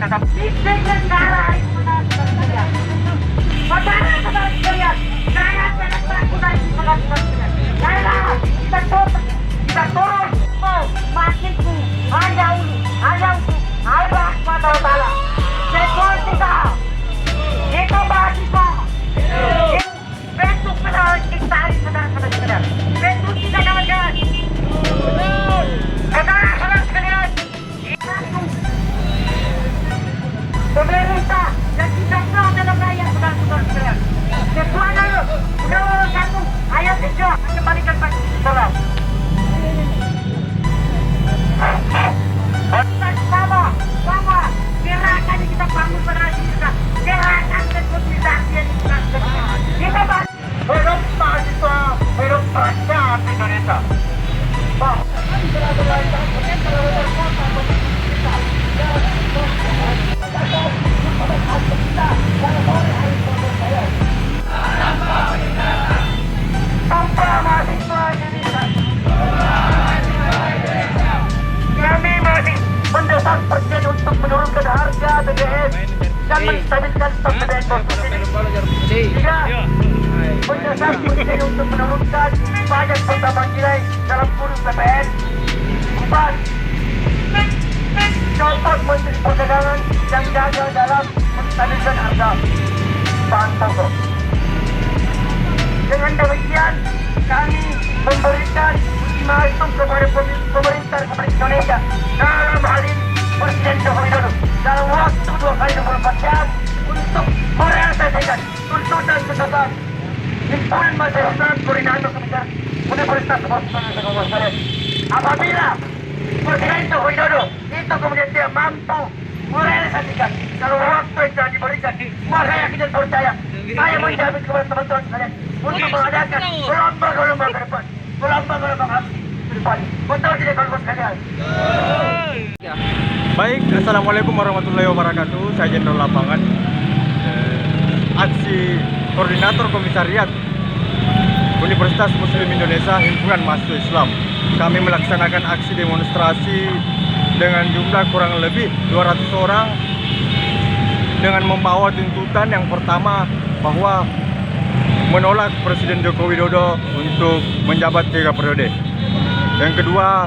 tetap miskin negara itu benar-benar. Saudara-saudara sekalian, jangan melakukan sekalian. Janganlah kita turun, makin hanya untuk Allah SWT. Sekol kita, itu mahasiswa, bentuk kenal kita ini saudara-saudara sekalian. Bentuk kita kawan-kawan. Saudara-saudara sekalian, pemerintah yang tidak tahu dalam rakyat saudara-saudara sekalian. Sesuai dengan Undang-Undang 1 ayat 3 kembalikan pada saudara. Sama gerakan yang kita bangun pada hari ini, gerakan rekonsiliasi yang kita bangun. Hidup mahasiswa, hidup rakyat Indonesia. Sumpah mahasiswa Indonesia. Kami masih mendesak Presiden untuk menurunkan harga BBM dan menstabilkan stok BBM konsumsi. Tiga, mendesak Presiden untuk menurunkan pajak pertambahan nilai dalam kurun BBM. Empat, copot Menteri Perdagangan yang gagal dalam menstabilkan harga bahan pokok. Dengan demikian, kami memberikan ultimatum kepada pemerintah Republik Indonesia, dalam hal ini Presiden Joko Widodo, dalam waktu 2 kali 24 jam untuk merealisasikan tuntutan himpunan mahasiswa koordinator kebijakan Universitas Negara. Apabila Presiden Joko Widodo itu kemudian dia mampu merealisasikan dalam waktu yang telah diberikan, maka yakin dan percaya saya menjamin kepada teman-teman sekalian untuk mengadakan gelombang-gelombang ke depan, gelombang-gelombang aksi ke depan. Betul tidak kawan-kawan sekalian? Baik, Assalamualaikum warahmatullahi wabarakatuh. Saya Jenderal Lapangan, aksi koordinator komisariat Universitas Muslim Indonesia Himpunan Mahasiswa Islam. Kami melaksanakan aksi demonstrasi dengan jumlah kurang lebih 200 orang dengan membawa tuntutan yang pertama bahwa menolak Presiden Joko Widodo untuk menjabat 3 periode. Yang kedua,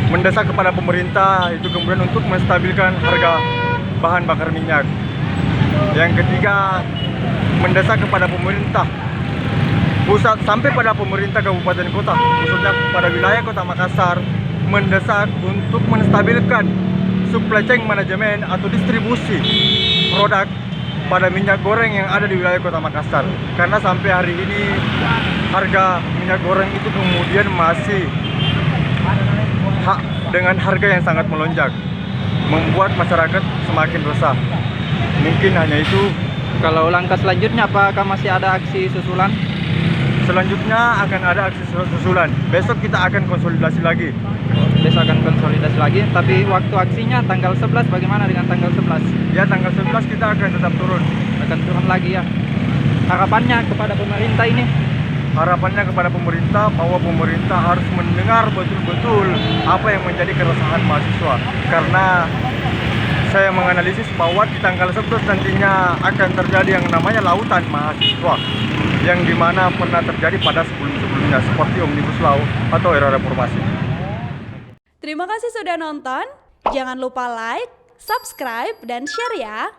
mendesak kepada pemerintah itu kemudian untuk menstabilkan harga bahan bakar minyak. Yang ketiga, mendesak kepada pemerintah pusat sampai pada pemerintah kabupaten kota, khususnya pada wilayah Kota Makassar, mendesak untuk menstabilkan supply chain manajemen atau distribusi produk pada minyak goreng yang ada di wilayah Kota Makassar. Karena sampai hari ini harga minyak goreng itu kemudian masih dengan harga yang sangat melonjak, membuat masyarakat semakin resah. Mungkin hanya itu. Kalau langkah selanjutnya apakah masih ada aksi susulan? Selanjutnya akan ada aksi susulan. Besok kita akan konsolidasi lagi. Besok akan konsolidasi lagi, tapi waktu aksinya tanggal 11, bagaimana dengan tanggal 11? Ya, tanggal 11 kita akan tetap turun. Akan turun lagi ya. Harapannya kepada pemerintah ini? Harapannya kepada pemerintah bahwa pemerintah harus mendengar betul-betul apa yang menjadi keresahan mahasiswa. Karena saya menganalisis bahwa di tanggal 11 nantinya akan terjadi yang namanya lautan mahasiswa, yang dimana pernah terjadi pada sebelum-sebelumnya seperti Omnibus Law atau era reformasi. Terima kasih sudah nonton. Jangan lupa like, subscribe, dan share ya.